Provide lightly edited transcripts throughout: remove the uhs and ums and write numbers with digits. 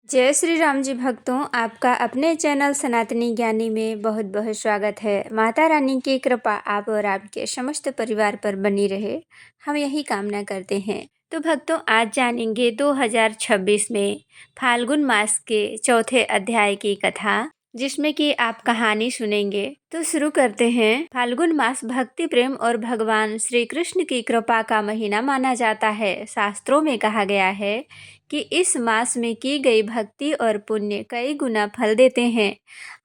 जय श्री राम जी भक्तों, आपका अपने चैनल सनातनी ज्ञानी में बहुत बहुत स्वागत है। माता रानी की कृपा आप और आपके समस्त परिवार पर बनी रहे, हम यही कामना करते हैं। तो भक्तों, आज जानेंगे 2026 में फाल्गुन मास के चौथे अध्याय की कथा, जिसमें कि आप कहानी सुनेंगे। तो शुरू करते हैं। फाल्गुन मास भक्ति प्रेम और भगवान श्री कृष्ण की कृपा का महीना माना जाता है। शास्त्रों में कहा गया है कि इस मास में की गई भक्ति और पुण्य कई गुना फल देते हैं।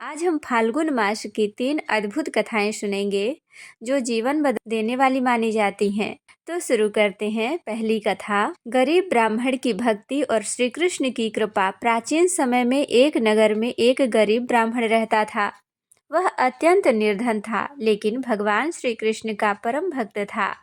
आज हम फाल्गुन मास की 3 अद्भुत कथाएं सुनेंगे जो जीवन बदल देने वाली मानी जाती हैं। तो शुरू करते हैं। पहली कथा, गरीब ब्राह्मण की भक्ति और श्री कृष्ण की कृपा। प्राचीन समय में एक नगर में एक गरीब ब्राह्मण रहता था। वह अत्यंत निर्धन था, लेकिन भगवान श्री कृष्ण का परम भक्त था।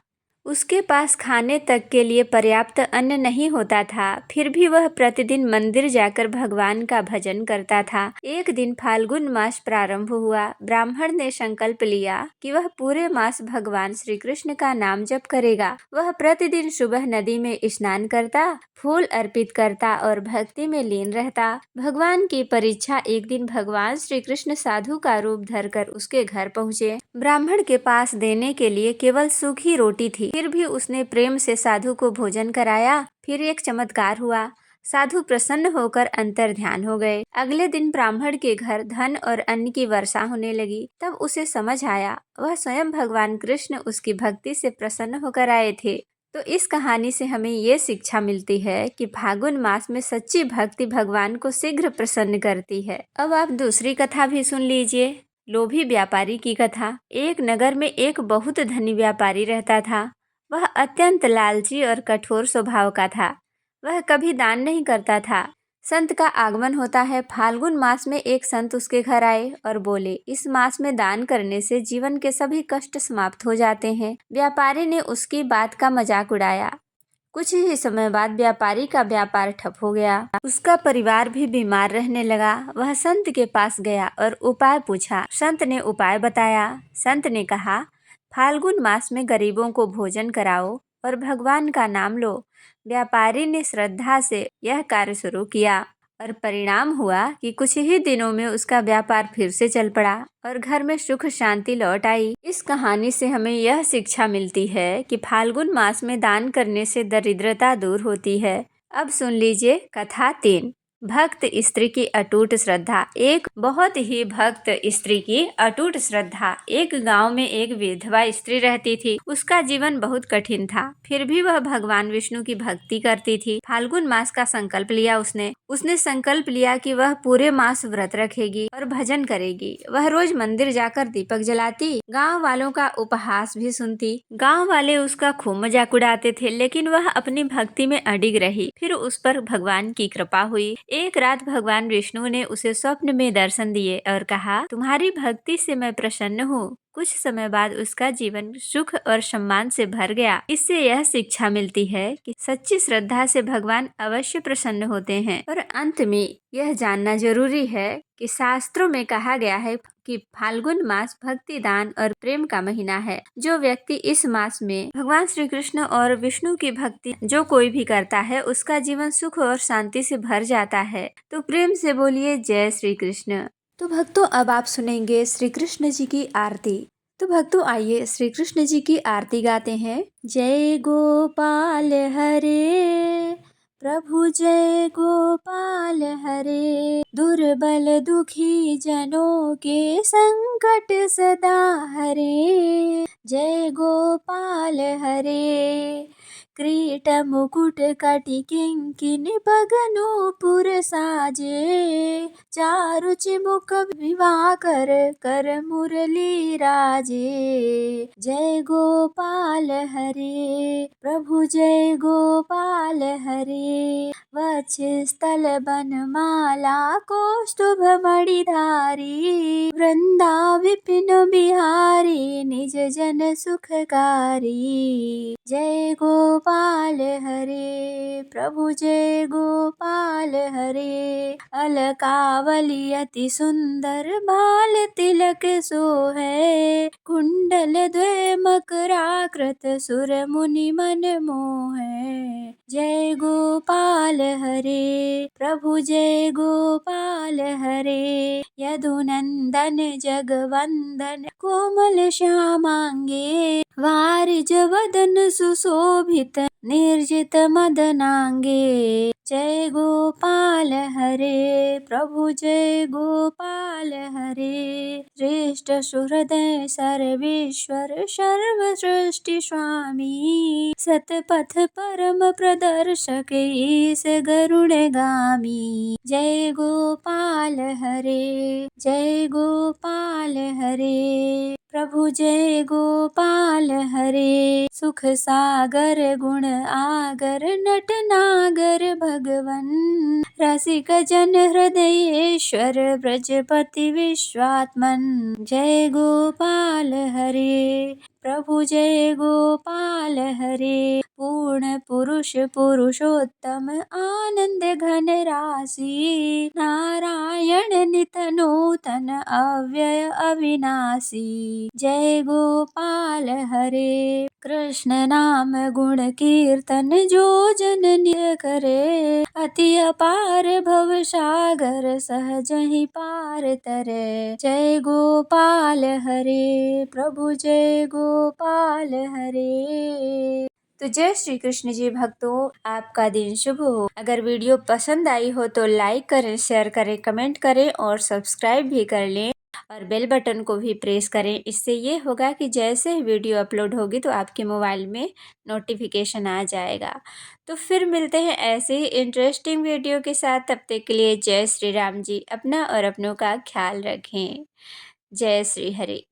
उसके पास खाने तक के लिए पर्याप्त अन्न नहीं होता था, फिर भी वह प्रतिदिन मंदिर जाकर भगवान का भजन करता था। एक दिन फाल्गुन मास प्रारंभ हुआ। ब्राह्मण ने संकल्प लिया कि वह पूरे मास भगवान श्री कृष्ण का नाम जप करेगा। वह प्रतिदिन सुबह नदी में स्नान करता, फूल अर्पित करता और भक्ति में लीन रहता। भगवान की परीक्षा। एक दिन भगवान श्री कृष्ण साधु का रूप धरकर उसके घर पहुँचे। ब्राह्मण के पास देने के लिए केवल सूखी रोटी थी, फिर भी उसने प्रेम से साधु को भोजन कराया। फिर एक चमत्कार हुआ। साधु प्रसन्न होकर अंतर ध्यान हो गए। अगले दिन ब्राह्मण के घर धन और अन्न की वर्षा होने लगी। तब उसे समझ आया, वह स्वयं भगवान कृष्ण उसकी भक्ति से प्रसन्न होकर आए थे। तो इस कहानी से हमें ये शिक्षा मिलती है कि फाल्गुन मास में सच्ची भक्ति भगवान को शीघ्र प्रसन्न करती है। अब आप दूसरी कथा भी सुन लीजिए। लोभी व्यापारी की कथा। एक नगर में एक बहुत धनी व्यापारी रहता था। वह अत्यंत लालची और कठोर स्वभाव का था। वह कभी दान नहीं करता था। संत का आगमन होता है। फाल्गुन मास में एक संत उसके घर आए और बोले, इस मास में दान करने से जीवन के सभी कष्ट समाप्त हो जाते हैं। व्यापारी ने उसकी बात का मजाक उड़ाया। कुछ ही समय बाद व्यापारी का व्यापार ठप हो गया। उसका परिवार भी बीमार रहने लगा। वह संत के पास गया और उपाय पूछा। संत ने उपाय बताया। संत ने कहा, फाल्गुन मास में गरीबों को भोजन कराओ और भगवान का नाम लो। व्यापारी ने श्रद्धा से यह कार्य शुरू किया और परिणाम हुआ कि कुछ ही दिनों में उसका व्यापार फिर से चल पड़ा और घर में सुख शांति लौट आई। इस कहानी से हमें यह शिक्षा मिलती है कि फाल्गुन मास में दान करने से दरिद्रता दूर होती है। अब सुन लीजिए कथा 3, भक्त स्त्री की अटूट श्रद्धा। एक बहुत ही भक्त स्त्री की अटूट श्रद्धा। एक गांव में एक विधवा स्त्री रहती थी। उसका जीवन बहुत कठिन था, फिर भी वह भगवान विष्णु की भक्ति करती थी। फाल्गुन मास का संकल्प लिया उसने संकल्प लिया कि वह पूरे मास व्रत रखेगी और भजन करेगी। वह रोज मंदिर जाकर दीपक जलाती, गाँव वालों का उपहास भी सुनती। गाँव वाले उसका खूब मजाक उड़ाते थे, लेकिन वह अपनी भक्ति में अडिग रही। फिर उस पर भगवान की कृपा हुई। एक रात भगवान विष्णु ने उसे स्वप्न में दर्शन दिए और कहा, तुम्हारी भक्ति से मैं प्रसन्न हूँ। कुछ समय बाद उसका जीवन सुख और सम्मान से भर गया। इससे यह शिक्षा मिलती है कि सच्ची श्रद्धा से भगवान अवश्य प्रसन्न होते हैं। और अंत में यह जानना जरूरी है कि शास्त्रों में कहा गया है कि फाल्गुन मास भक्ति दान और प्रेम का महीना है। जो व्यक्ति इस मास में भगवान श्री कृष्ण और विष्णु की भक्ति जो कोई भी करता है, उसका जीवन सुख और शांति से भर जाता है। तो प्रेम से बोलिए जय श्री कृष्ण। तो भक्तों, अब आप सुनेंगे श्री कृष्ण जी की आरती। तो भक्तों, आइए श्री कृष्ण जी की आरती गाते हैं। जय गोपाल हरे प्रभु, जय गोपाल हरे। दुर्बल दुखी जनों के संकट सदा हरे। जय गोपाल हरे। क्रीट मुकुट कटि किंकिन बगनूपुर साजे। चारु चिमुक विवाह कर कर मुरली राजे। जय गोपाल हरे प्रभु, जय गोपाल हरे। वक्ष स्थल बनमाला कौस्तुभ मणिधारी। वृंदा विपिन बिहारी निज जन सुखकारी। जय गोपाल हरे प्रभु, जय गोपाल हरे। अलकावली अति सुंदर बाल तिलक सोहे। कुंडल द्वय मकराकृत सुर मुनि मन मोहे। जय गोपाल हरे प्रभु जय गोपाल हरे। यदुनंदन जगवंदन कोमल श्यामांगे। वारिज वदन सुशोभित निर्जित मदनांगे। जय गोपाल हरे प्रभु जय गोपाल हरे। श्रेष्ठ सुहृदय सर्वेश्वर सर्व सृष्टि स्वामी। सतपथ परम प्रदर्शक ईश गरुड़गामी। जय गोपाल हरे जय गोपाल हरे प्रभु जय गोपाल हरे। सुख सागर गुण आगर नट नागर भगवन। रसिक जन हृदयेश्वर ब्रजपति विश्वात्मन। जय गोपाल हरे प्रभु जय गोपाल हरे। पूर्ण पुरुष पुरुषोत्तम आनंद घन राशि। नारायण नित नूतन अव्यय अविनाशी। जय गोपाल हरे कृष्ण नाम गुण कीर्तन जो जन निर करे। अति अपार भव सागर सहज ही पार तरे। जय गोपाल हरे प्रभु जय गोपाल हरे। तो जय श्री कृष्ण जी भक्तों, आपका दिन शुभ हो। अगर वीडियो पसंद आई हो तो लाइक करें, शेयर करें, कमेंट करें और सब्सक्राइब भी कर लें और बेल बटन को भी प्रेस करें। इससे ये होगा कि जैसे ही वीडियो अपलोड होगी तो आपके मोबाइल में नोटिफिकेशन आ जाएगा। तो फिर मिलते हैं ऐसे ही इंटरेस्टिंग वीडियो के साथ। तब तक के लिए जय श्री राम जी। अपना और अपनों का ख्याल रखें। जय श्री हरि।